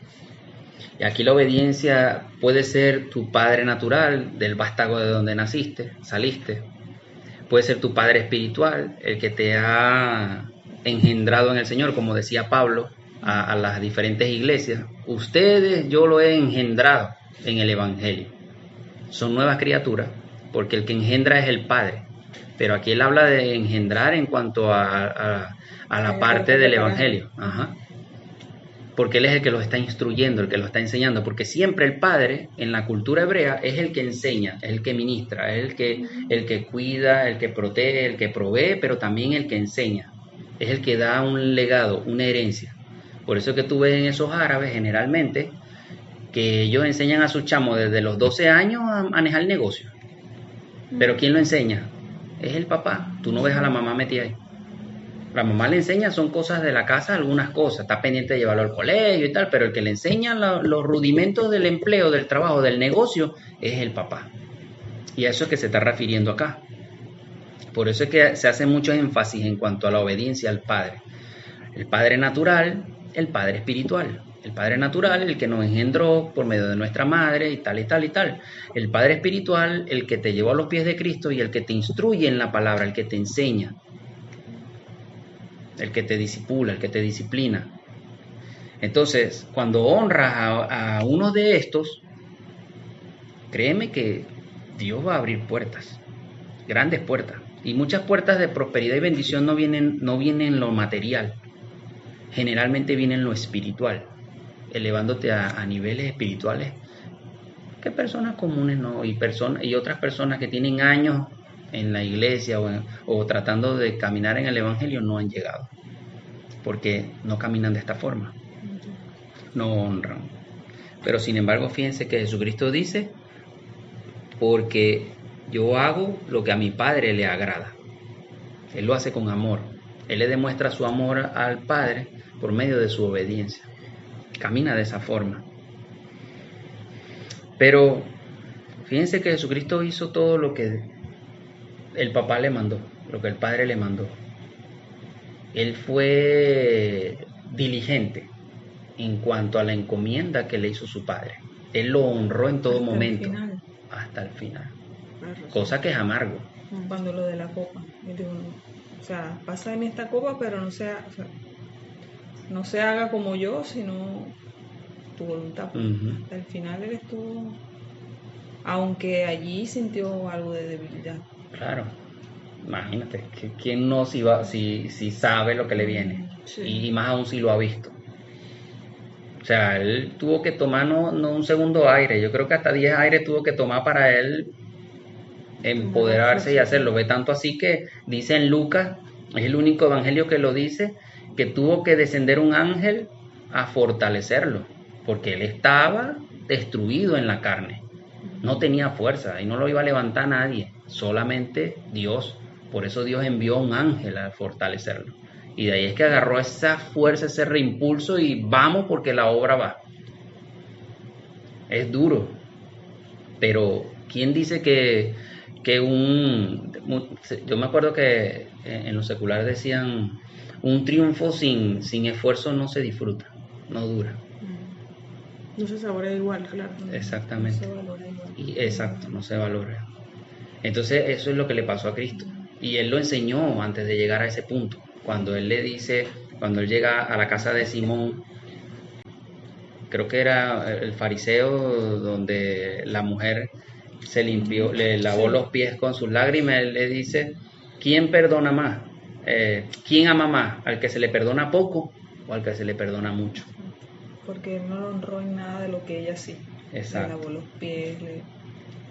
S1: Y aquí la obediencia puede ser tu padre natural, del vástago de donde naciste, saliste. Puede ser tu padre espiritual, el que te ha engendrado en el Señor, como decía Pablo a las diferentes iglesias. Ustedes, yo lo he engendrado en el Evangelio. Son nuevas criaturas, porque el que engendra es el Padre. Pero aquí él habla de engendrar en cuanto a la parte del Evangelio. Ajá. Porque Él es el que los está instruyendo, el que los está enseñando, porque siempre el Padre en la cultura hebrea es el que enseña, es el que ministra, es el que cuida, el que protege, el que provee, pero también el que enseña, es el que da un legado, una herencia. Por eso que tú ves en esos árabes generalmente que ellos enseñan a sus chamos desde los 12 años a manejar el negocio. Pero ¿quién lo enseña? Es el papá. Tú no ves a la mamá metida ahí. La mamá le enseña, son cosas de la casa, algunas cosas, está pendiente de llevarlo al colegio y tal, pero el que le enseña los rudimentos del empleo, del trabajo, del negocio, es el papá. Y a eso es que se está refiriendo acá. Por eso es que se hace mucho énfasis en cuanto a la obediencia al Padre. El Padre natural, el Padre espiritual. El Padre natural, el que nos engendró por medio de nuestra madre y tal y tal y tal. El Padre espiritual, el que te llevó a los pies de Cristo y el que te instruye en la palabra, el que te enseña. El que te disipula, el que te disciplina. Entonces, cuando honras a uno de estos, créeme que Dios va a abrir puertas, grandes puertas. Y muchas puertas de prosperidad y bendición no vienen en lo material, generalmente vienen en lo espiritual, elevándote a niveles espirituales que personas comunes no, y otras personas que tienen años en la iglesia o tratando de caminar en el Evangelio no han llegado, porque no caminan de esta forma, no honran. Pero sin embargo, fíjense que Jesucristo dice, porque yo hago lo que a mi Padre le agrada. Él lo hace con amor. Él le demuestra su amor al Padre por medio de su obediencia. Camina de esa forma. Pero fíjense que Jesucristo hizo todo lo que el papá le mandó, lo que el Padre le mandó. Él fue diligente en cuanto a la encomienda que le hizo su Padre. Él lo honró en todo momento, hasta el final. Cosa que es amargo.
S2: Cuando lo de la copa, yo digo, o sea, pasa de mí esta copa, pero no no se haga como yo, sino tu voluntad. Hasta el final él estuvo, aunque allí sintió algo de debilidad.
S1: Claro, imagínate, ¿quién no si sabe lo que le viene? Sí. Y más aún si lo ha visto. O sea, él tuvo que tomar no un segundo aire, yo creo que hasta 10 aires tuvo que tomar para él empoderarse y hacerlo. Ve tanto así que dice en Lucas, es el único evangelio que lo dice, que tuvo que descender un ángel a fortalecerlo, porque él estaba destruido en la carne, no tenía fuerza y no lo iba a levantar nadie, solamente Dios. Por eso Dios envió a un ángel a fortalecerlo, y de ahí es que agarró esa fuerza, ese reimpulso y vamos, porque la obra va. Es duro, pero ¿quién dice que yo me acuerdo que en los seculares decían, un triunfo sin esfuerzo no se disfruta, no dura.
S2: No se saborea igual, claro.
S1: Exactamente.
S2: No se valora igual.
S1: Exacto, no se valora. Entonces eso es lo que le pasó a Cristo. Y Él lo enseñó antes de llegar a ese punto. Cuando Él llega a la casa de Simón, creo que era el fariseo, donde la mujer se limpió, le lavó los pies con sus lágrimas. Él le dice, ¿quién perdona más? ¿Quién ama más? ¿Al que se le perdona poco o al que se le perdona mucho?
S2: Porque él no lo honró en nada de lo que ella sí.
S1: Exacto.
S2: Le lavó los pies.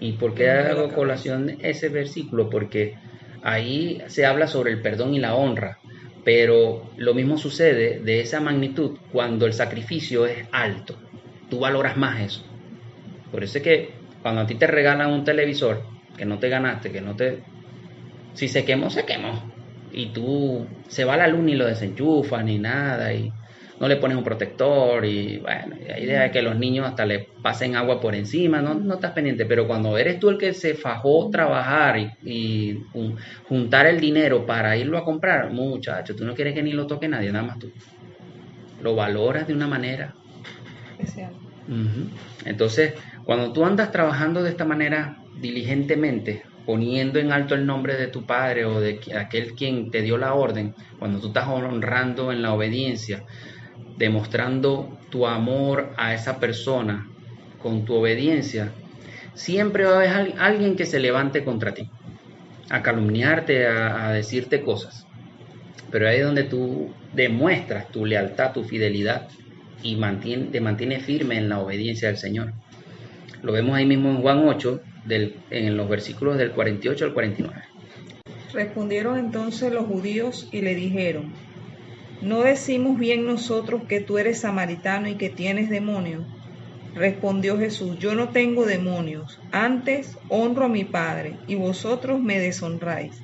S1: ¿Y por qué hago colación de ese versículo? Porque ahí se habla sobre el perdón y la honra, pero lo mismo sucede de esa magnitud cuando el sacrificio es alto. Tú valoras más eso. Por eso es que Cuando a ti te regalan un televisor que no te ganaste, que no te... Si se quemó, se quemó. Y tú se va la luz ni lo desenchufas ni nada y no le pones un protector y bueno, la idea es que los niños hasta le pasen agua por encima, no estás pendiente, pero cuando eres tú el que se fajó trabajar y juntar el dinero para irlo a comprar, muchacho, tú no quieres que ni lo toque nadie, nada más tú. Lo valoras de una manera.
S2: Especial.
S1: Entonces, cuando tú andas trabajando de esta manera diligentemente, poniendo en alto el nombre de tu padre o de aquel quien te dio la orden, cuando tú estás honrando en la obediencia, demostrando tu amor a esa persona con tu obediencia, siempre va a haber alguien que se levante contra ti, a calumniarte, a decirte cosas. Pero ahí es donde tú demuestras tu lealtad, tu fidelidad y te mantienes firme en la obediencia del Señor. Lo vemos ahí mismo en Juan 8, en los versículos del 48 al 49.
S2: Respondieron entonces los judíos y le dijeron: ¿no decimos bien nosotros que tú eres samaritano y que tienes demonios? Respondió Jesús: yo no tengo demonios, antes honro a mi Padre, y vosotros me deshonráis.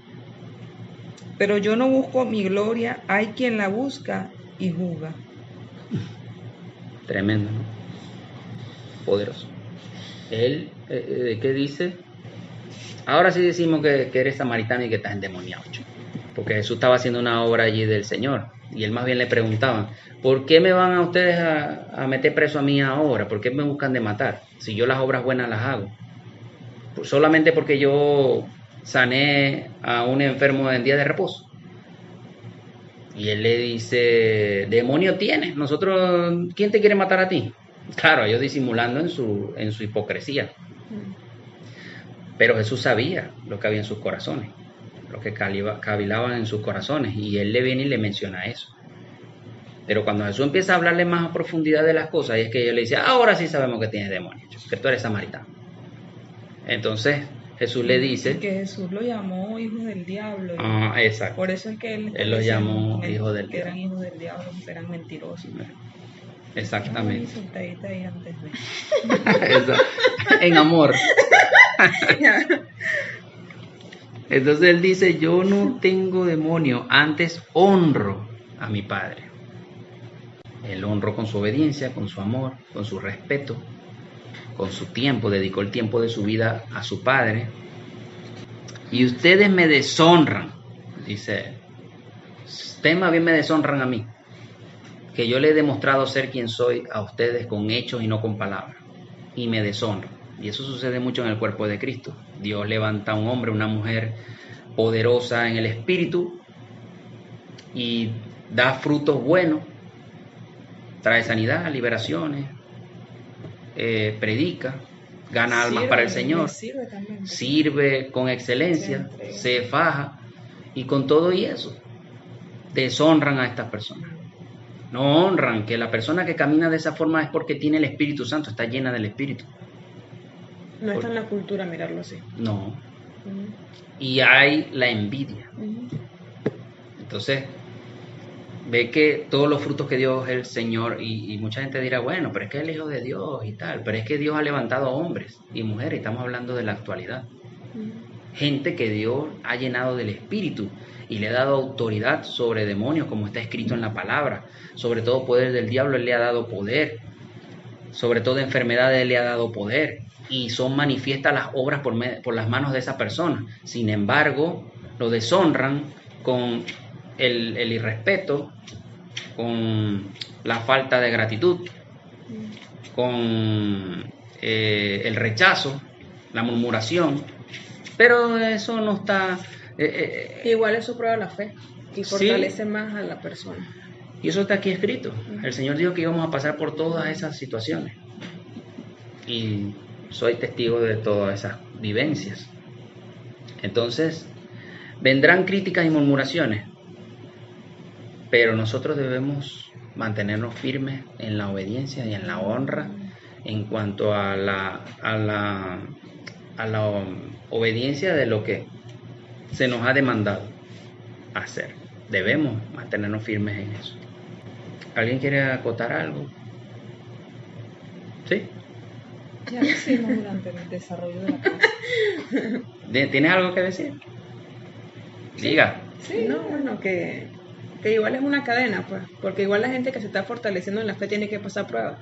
S2: Pero yo no busco mi gloria, hay quien la busca y juzga.
S1: Tremendo, ¿no? Poderoso. Él, ¿qué dice? Ahora sí decimos que eres samaritano y que estás endemoniado, porque Jesús estaba haciendo una obra allí del Señor, y él más bien le preguntaban: ¿por qué me van a ustedes a meter preso a mí ahora? ¿Por qué me buscan de matar? Si yo las obras buenas las hago. Solamente porque yo sané a un enfermo en día de reposo. Y él le dice: demonio tienes, nosotros, ¿quién te quiere matar a ti? Claro, ellos disimulando en su hipocresía. Pero Jesús sabía lo que había en sus corazones, lo que cavilaban en sus corazones, y él le viene y le menciona eso. Pero cuando Jesús empieza a hablarle más a profundidad de las cosas, y es que ellos le dice: ahora sí sabemos que tienes demonios, que tú eres samaritano. Entonces Jesús le dice
S2: que Jesús lo llamó hijos del diablo.
S1: Exacto.
S2: Por eso es que él
S1: los llamó hijos del
S2: que
S1: diablo.
S2: eran hijos del diablo, que eran mentirosos.
S1: Exactamente.
S2: Ahí antes de...
S1: En amor. Entonces él dice: yo no tengo demonio, antes honro a mi Padre. Él honró con su obediencia, con su amor, con su respeto, con su tiempo, dedicó el tiempo de su vida a su Padre. Y ustedes me deshonran, dice él. Ustedes más bien me deshonran a mí, que yo le he demostrado ser quien soy a ustedes con hechos y no con palabras, y me deshonran. Y eso sucede mucho en el cuerpo de Cristo. Dios levanta a un hombre, una mujer poderosa en el espíritu y da frutos buenos, trae sanidad, liberaciones, predica, gana almas para el Señor, sirve con excelencia, se faja, y con todo y eso deshonran a estas personas. No honran que la persona que camina de esa forma es porque tiene el Espíritu Santo, está llena del Espíritu.
S4: No está en la cultura mirarlo así.
S1: No. Y hay la envidia. Entonces, ve que todos los frutos que dio el Señor, y mucha gente dirá: bueno, pero es que es el Hijo de Dios y tal, pero es que Dios ha levantado hombres y mujeres, estamos hablando de la actualidad. Gente que Dios ha llenado del Espíritu y le ha dado autoridad sobre demonios, como está escrito en la palabra. Sobre todo poder del diablo Él le ha dado poder, sobre todo enfermedades Él le ha dado poder, y son manifiestas las obras por las manos de esa persona. Sin embargo, lo deshonran con el irrespeto, con la falta de gratitud, con el rechazo, la murmuración. Pero eso no está...
S4: Igual eso prueba la fe y fortalece más a la persona.
S1: Y eso está aquí escrito. El Señor dijo que íbamos a pasar por todas esas situaciones. Y soy testigo de todas esas vivencias. Entonces, vendrán críticas y murmuraciones, pero nosotros debemos mantenernos firmes en la obediencia y en la honra en cuanto a la obediencia de lo que se nos ha demandado hacer. Debemos mantenernos firmes en eso. ¿Alguien quiere acotar algo? ¿Sí?
S2: Ya lo hicimos durante el desarrollo de la clase.
S1: ¿Tienes algo que decir? Diga.
S4: Sí, no, bueno, que igual es una cadena, pues, porque igual la gente que se está fortaleciendo en la fe tiene que pasar pruebas.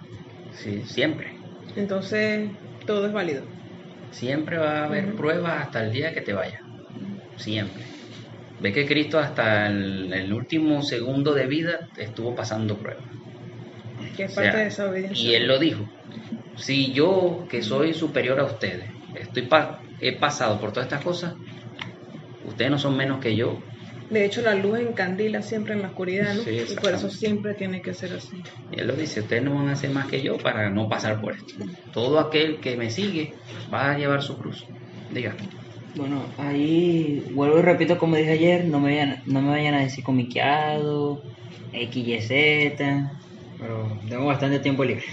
S1: Sí, siempre.
S4: Entonces, todo es válido.
S1: Siempre va a haber pruebas hasta el día que te vayas. Siempre. Ve que Cristo hasta el último segundo de vida estuvo pasando pruebas.
S4: Que es
S1: O
S4: parte
S1: sea,
S4: de esa obediencia.
S1: y Él lo dijo. Si yo, que soy superior a ustedes, he pasado por todas estas cosas, ustedes no son menos que yo.
S4: De hecho, la luz encandila siempre en la oscuridad, ¿no?
S1: Sí,
S4: Y por
S1: exactamente.
S4: eso siempre tiene que ser así.
S1: Y Él lo dice, ustedes no van a hacer más que yo para no pasar por esto. Todo aquel que me sigue va a llevar su cruz. Diga.
S3: Bueno, ahí vuelvo y repito como dije ayer, no me vayan a decir comiqueado, XYZ, pero tengo bastante tiempo libre.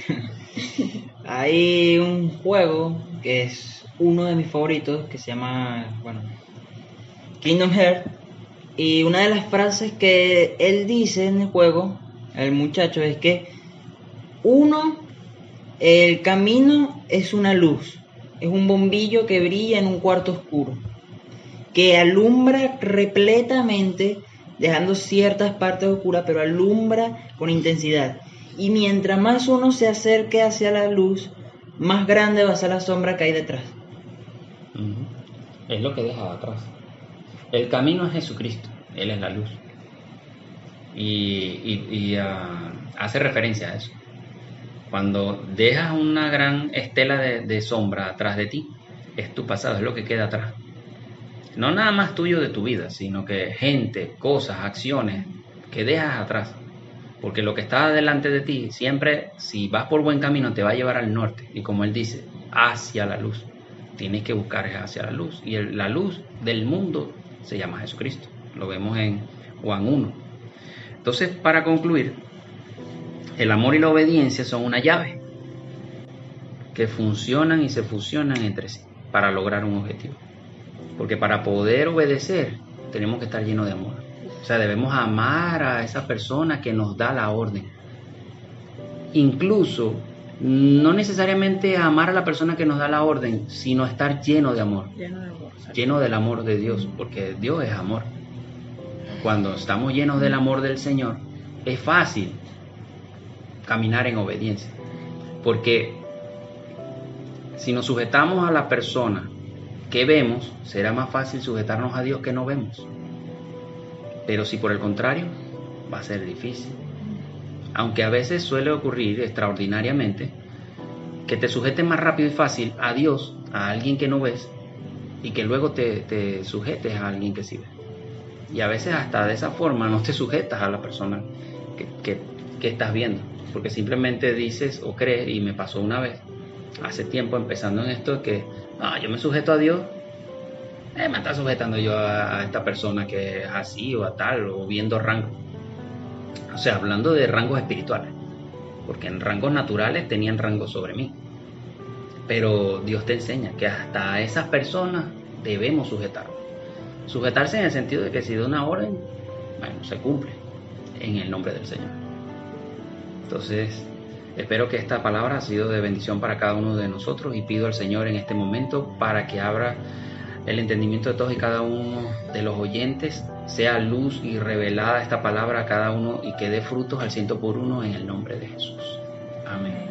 S3: Hay un juego que es uno de mis favoritos que se llama, bueno, Kingdom Hearts, y una de las frases que él dice en el juego, el muchacho, es que el camino es una luz, es un bombillo que brilla en un cuarto oscuro, que alumbra repletamente, dejando ciertas partes oscuras, pero alumbra con intensidad. Y mientras más uno se acerque hacia la luz, más grande va a ser la sombra que hay detrás.
S1: Es lo que deja atrás. El camino es Jesucristo, Él es la luz. Y hace referencia a eso. Cuando dejas una gran estela de sombra atrás de ti, es tu pasado, es lo que queda atrás. No nada más tuyo de tu vida, sino que gente, cosas, acciones que dejas atrás. Porque lo que está delante de ti, siempre, si vas por buen camino, te va a llevar al norte. Y como Él dice, hacia la luz. Tienes que buscar hacia la luz. Y la luz del mundo se llama Jesucristo. Lo vemos en Juan 1. Entonces, para concluir, el amor y la obediencia son una llave que funcionan y se fusionan entre sí para lograr un objetivo. Porque para poder obedecer tenemos que estar llenos de amor. O sea, debemos amar a esa persona que nos da la orden. Incluso, no necesariamente amar a la persona que nos da la orden, sino estar lleno de amor.
S4: Lleno de amor.
S1: Lleno del amor de Dios, porque Dios es amor. Cuando estamos llenos del amor del Señor, es fácil caminar en obediencia. Porque si nos sujetamos a la persona que vemos, será más fácil sujetarnos a Dios que no vemos. Pero si por el contrario, va a ser difícil. Aunque a veces suele ocurrir extraordinariamente que te sujetes más rápido y fácil a Dios, a alguien que no ves, y que luego te sujetes a alguien que sí ves. Y a veces hasta de esa forma no te sujetas a la persona que estás viendo, porque simplemente dices o crees, y me pasó una vez, hace tiempo empezando en esto, que yo me sujeto a Dios, me está sujetando yo a esta persona que es así o a tal, o viendo rangos. O sea, hablando de rangos espirituales, porque en rangos naturales tenían rangos sobre mí. Pero Dios te enseña que hasta a esas personas debemos sujetarnos. Sujetarse en el sentido de que si da una orden, bueno, se cumple en el nombre del Señor. Entonces, espero que esta palabra ha sido de bendición para cada uno de nosotros, y pido al Señor en este momento para que abra el entendimiento de todos y cada uno de los oyentes, sea luz y revelada esta palabra a cada uno y que dé frutos al 100 por 1 en el nombre de Jesús. Amén.